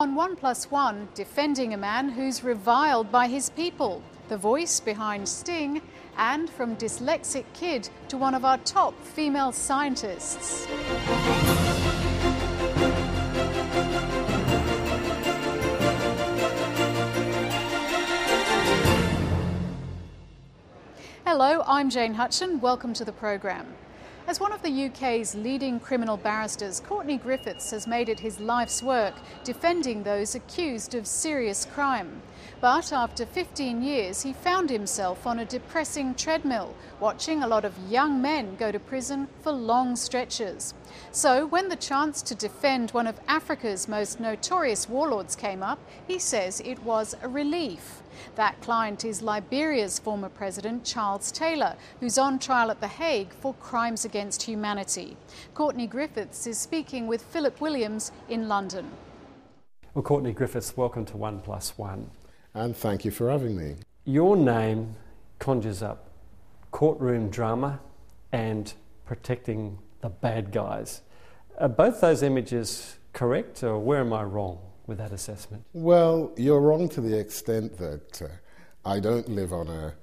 On 1+1, defending a man who's reviled by his people, the voice behind Sting, and from dyslexic kid to one of our top female scientists. Hello, I'm Jane Hutchin. Welcome to the program. As one of the UK's leading criminal barristers, Courtenay Griffiths has made it his life's work defending those accused of serious crime. But after 15 years, he found himself on a depressing treadmill, watching a lot of young men go to prison for long stretches. So when the chance to defend one of Africa's most notorious warlords came up, he says it was a relief. That client is Liberia's former president, Charles Taylor, who's on trial at The Hague for crimes against humanity. Courtenay Griffiths is speaking with Philip Williams in London. Well, Courtenay Griffiths, welcome to 1+1. And thank you for having me. Your name conjures up courtroom drama and protecting the bad guys. Are both those images correct, or where am I wrong with that assessment? Well, you're wrong to the extent that I don't live on a,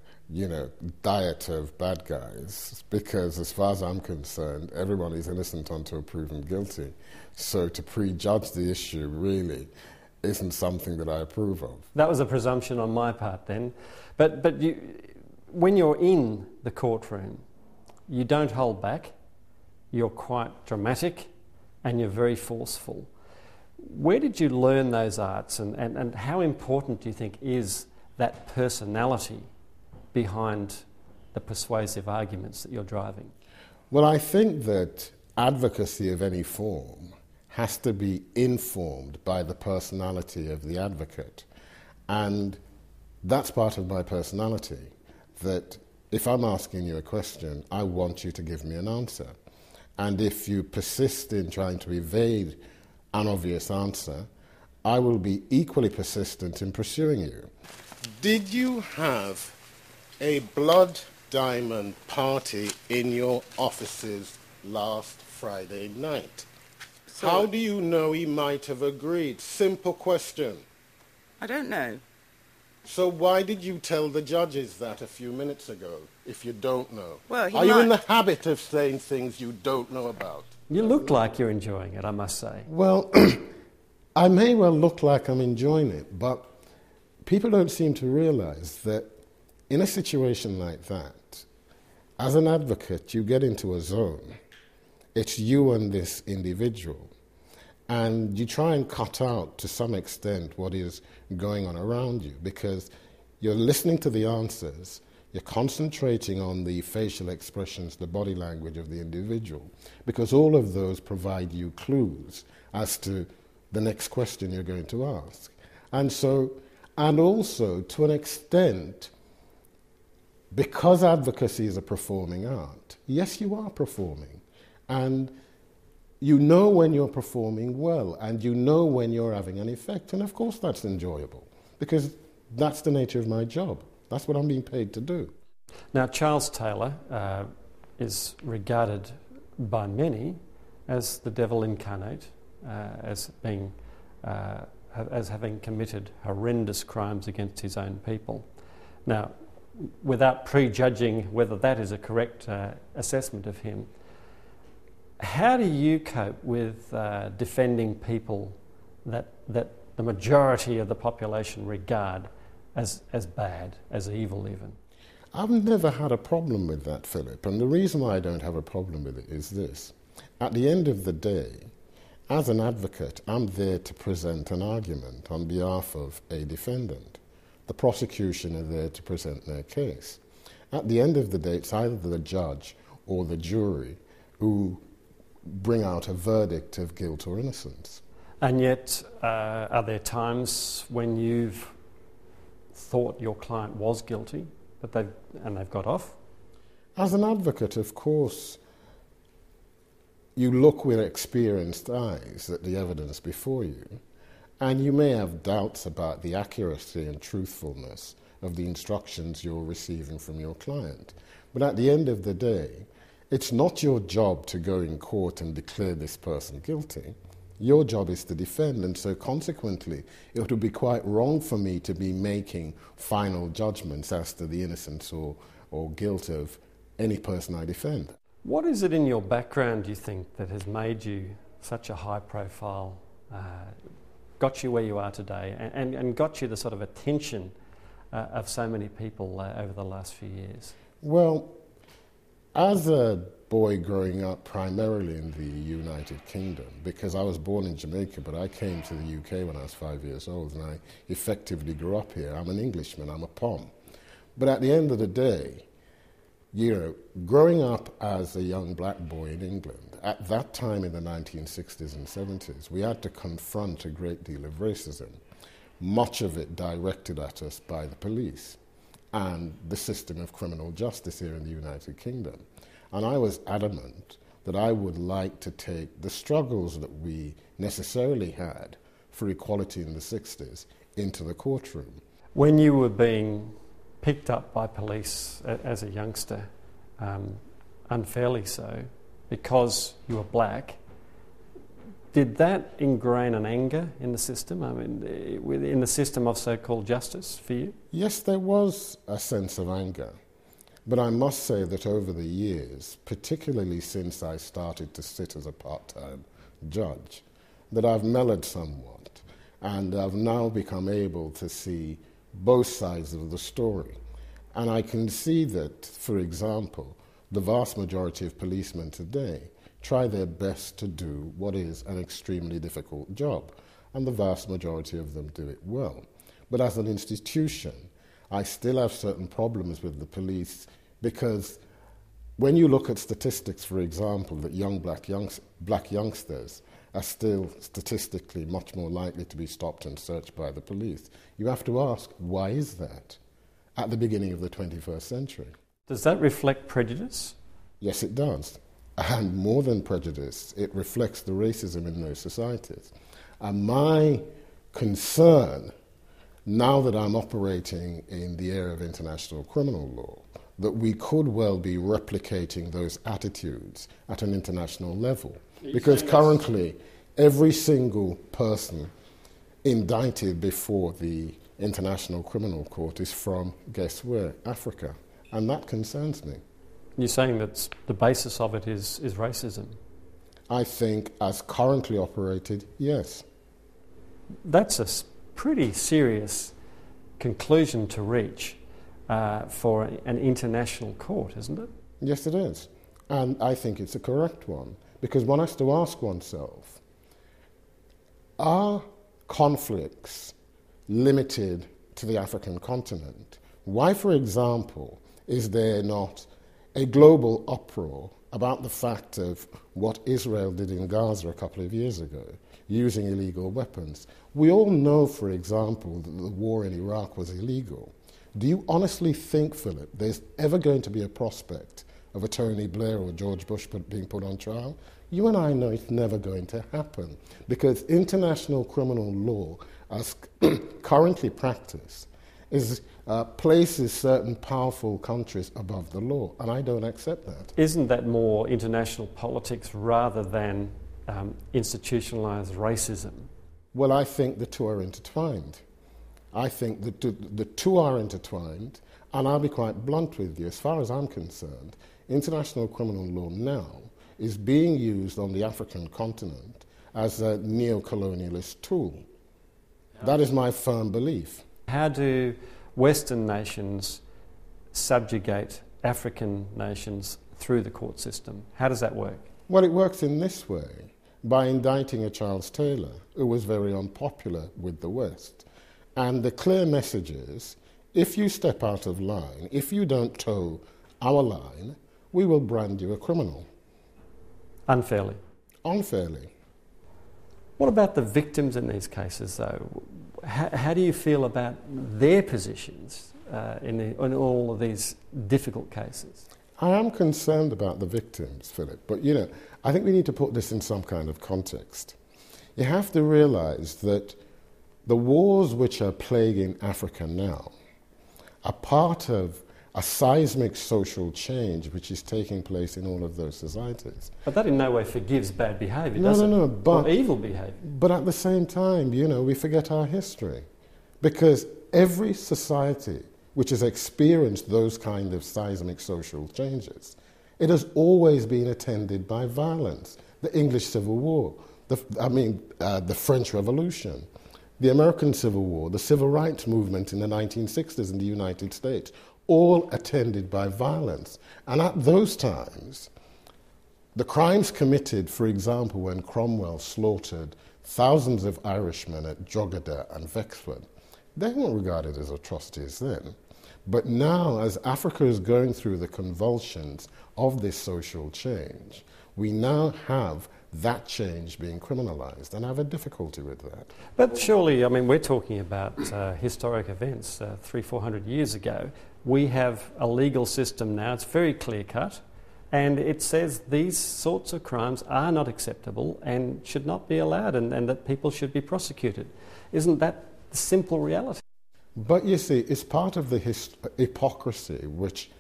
diet of bad guys, because as far as I'm concerned, everyone is innocent until proven guilty. So to prejudge the issue really isn't something that I approve of. That was a presumption on my part then. But you, when you're in the courtroom, you don't hold back, you're quite dramatic, and you're very forceful. Where did you learn those arts, and how important do you think is that personality behind the persuasive arguments that you're driving? Well, I think that advocacy of any form has to be informed by the personality of the advocate. And that's part of my personality, that if I'm asking you a question, I want you to give me an answer. And if you persist in trying to evade an obvious answer, I will be equally persistent in pursuing you. Did you have a blood diamond party in your offices last Friday night? So how do you know he might have agreed? Simple question. I don't know. So why did you tell the judges that a few minutes ago, if you don't know? Well, Are you in the habit of saying things you don't know about? You look like you're enjoying it, I must say. Well, I may well look like I'm enjoying it, but people don't seem to realise that in a situation like that, as an advocate, you get into a zone. It's you and this individual. And you try and cut out, to some extent, what is going on around you, because you're listening to the answers, you're concentrating on the facial expressions, the body language of the individual, because all of those provide you clues as to the next question you're going to ask. And also, to an extent, because advocacy is a performing art, yes, you are performing. And you know when you're performing well, and you know when you're having an effect. And of course that's enjoyable, because that's the nature of my job. That's what I'm being paid to do. Now, Charles Taylor is regarded by many as the devil incarnate, as having committed horrendous crimes against his own people. Now, without prejudging whether that is a correct assessment of him, how do you cope with defending people that the majority of the population regard as bad, as evil even? I've never had a problem with that, Philip, and the reason why I don't have a problem with it is this. At the end of the day, as an advocate, I'm there to present an argument on behalf of a defendant. The prosecution are there to present their case. At the end of the day, it's either the judge or the jury who bring out a verdict of guilt or innocence. And yet, are there times when you've thought your client was guilty, but they've got off? As an advocate, of course, you look with experienced eyes at the evidence before you, and you may have doubts about the accuracy and truthfulness of the instructions you're receiving from your client. But at the end of the day, it's not your job to go in court and declare this person guilty. Your job is to defend, and so consequently, it would be quite wrong for me to be making final judgments as to the innocence or guilt of any person I defend. What is it in your background, do you think, that has made you such a high profile, got you where you are today, and got you the sort of attention of so many people over the last few years? Well, as a boy growing up primarily in the United Kingdom, because I was born in Jamaica, but I came to the UK when I was 5 years old, and I effectively grew up here. I'm an Englishman, I'm a POM. But at the end of the day, you know, growing up as a young black boy in England, at that time in the 1960s and 70s, we had to confront a great deal of racism, much of it directed at us by the police and the system of criminal justice here in the United Kingdom. And I was adamant that I would like to take the struggles that we necessarily had for equality in the 60s into the courtroom. When you were being picked up by police as a youngster, unfairly so, because you were black, did that ingrain an anger in the system? I mean, in the system of so-called justice for you? Yes, there was a sense of anger. But I must say that over the years, particularly since I started to sit as a part-time judge, that I've mellowed somewhat, and I've now become able to see both sides of the story. And I can see that, for example, the vast majority of policemen today try their best to do what is an extremely difficult job, and the vast majority of them do it well. But as an institution, I still have certain problems with the police, because when you look at statistics, for example, that young black youngsters are still statistically much more likely to be stopped and searched by the police, you have to ask, why is that at the beginning of the 21st century? Does that reflect prejudice? Yes, it does. And more than prejudice, it reflects the racism in those societies. And my concern, now that I'm operating in the area of international criminal law, that we could well be replicating those attitudes at an international level. Because currently, every single person indicted before the International Criminal Court is from, guess where? Africa. And that concerns me. You're saying that the basis of it is racism? I think, as currently operated, yes. That's a pretty serious conclusion to reach for an international court, isn't it? Yes, it is. And I think it's a correct one, because one has to ask oneself, are conflicts limited to the African continent? Why, for example, is there not a global uproar about the fact of what Israel did in Gaza a couple of years ago, using illegal weapons? We all know, for example, that the war in Iraq was illegal. Do you honestly think, Philip, there's ever going to be a prospect of a Tony Blair or George Bush being put on trial? You and I know it's never going to happen, because international criminal law, as currently practiced, places certain powerful countries above the law, and I don't accept that. Isn't that more international politics rather than institutionalised racism? Well, I think the two are intertwined. I think the two are intertwined, and I'll be quite blunt with you. As far as I'm concerned, international criminal law now is being used on the African continent as a neo-colonialist tool. That is my firm belief. How do Western nations subjugate African nations through the court system? How does that work? Well, it works in this way, by indicting a Charles Taylor, who was very unpopular with the West. And the clear message is, if you step out of line, if you don't toe our line, we will brand you a criminal. Unfairly? Unfairly. What about the victims in these cases, though? How do you feel about their positions in all of these difficult cases? I am concerned about the victims, Philip, but you know, I think we need to put this in some kind of context. You have to realise that the wars which are plaguing Africa now are part of a seismic social change which is taking place in all of those societies. But that in no way forgives bad behaviour, does it? No, but, or evil behaviour. But at the same time, you know, we forget our history. Because every society which has experienced those kind of seismic social changes, it has always been attended by violence. The English Civil War, the French Revolution, the American Civil War, the Civil Rights Movement in the 1960s in the United States, all attended by violence. And at those times, the crimes committed, for example, when Cromwell slaughtered thousands of Irishmen at Drogheda and Wexford, they weren't regarded as atrocities then. But now, as Africa is going through the convulsions of this social change, we now have that change being criminalised, and I have a difficulty with that. But surely, I mean, we're talking about historic events 300-400 years ago. We have a legal system now, it's very clear-cut, and it says these sorts of crimes are not acceptable and should not be allowed, and that people should be prosecuted. Isn't that the simple reality? But you see, it's part of the hypocrisy which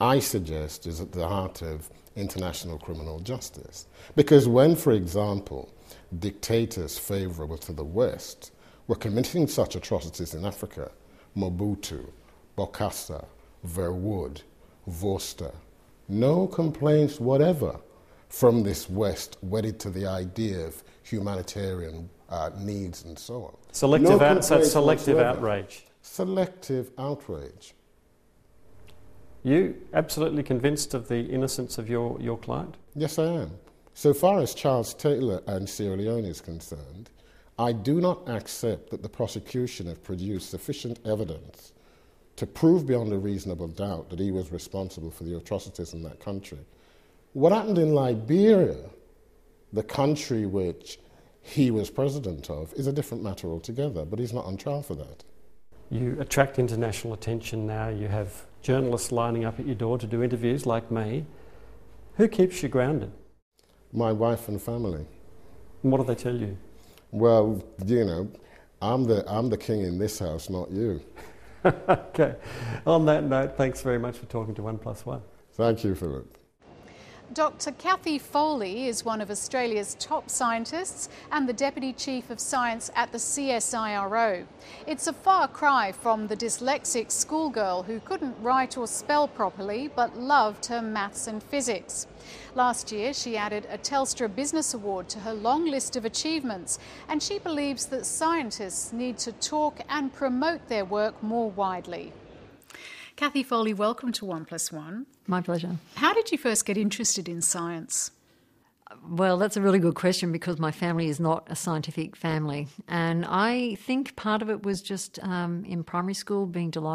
I suggest is at the heart of international criminal justice. Because when, for example, dictators favourable to the West were committing such atrocities in Africa, Mobutu, Bokassa, Verwoerd, Vorster, no complaints whatever from this West wedded to the idea of humanitarian needs and so on. Selective outrage. Selective outrage. You absolutely convinced of the innocence of your client? Yes, I am. So far as Charles Taylor and Sierra Leone is concerned, I do not accept that the prosecution have produced sufficient evidence to prove beyond a reasonable doubt that he was responsible for the atrocities in that country. What happened in Liberia, the country which he was president of, is a different matter altogether, but he's not on trial for that. You attract international attention now. You have journalists lining up at your door to do interviews like me. Who keeps you grounded? My wife and family. And what do they tell you? Well, you know, I'm the king in this house, not you. Okay. On that note, thanks very much for talking to 1+1. Thank you, Philip. Dr Cathy Foley is one of Australia's top scientists and the Deputy Chief of Science at the CSIRO. It's a far cry from the dyslexic schoolgirl who couldn't write or spell properly but loved her maths and physics. Last year, she added a Telstra Business Award to her long list of achievements, and she believes that scientists need to talk and promote their work more widely. Cathy Foley, welcome to 1+1. My pleasure. How did you first get interested in science? Well, that's a really good question because my family is not a scientific family. And I think part of it was just in primary school being delighted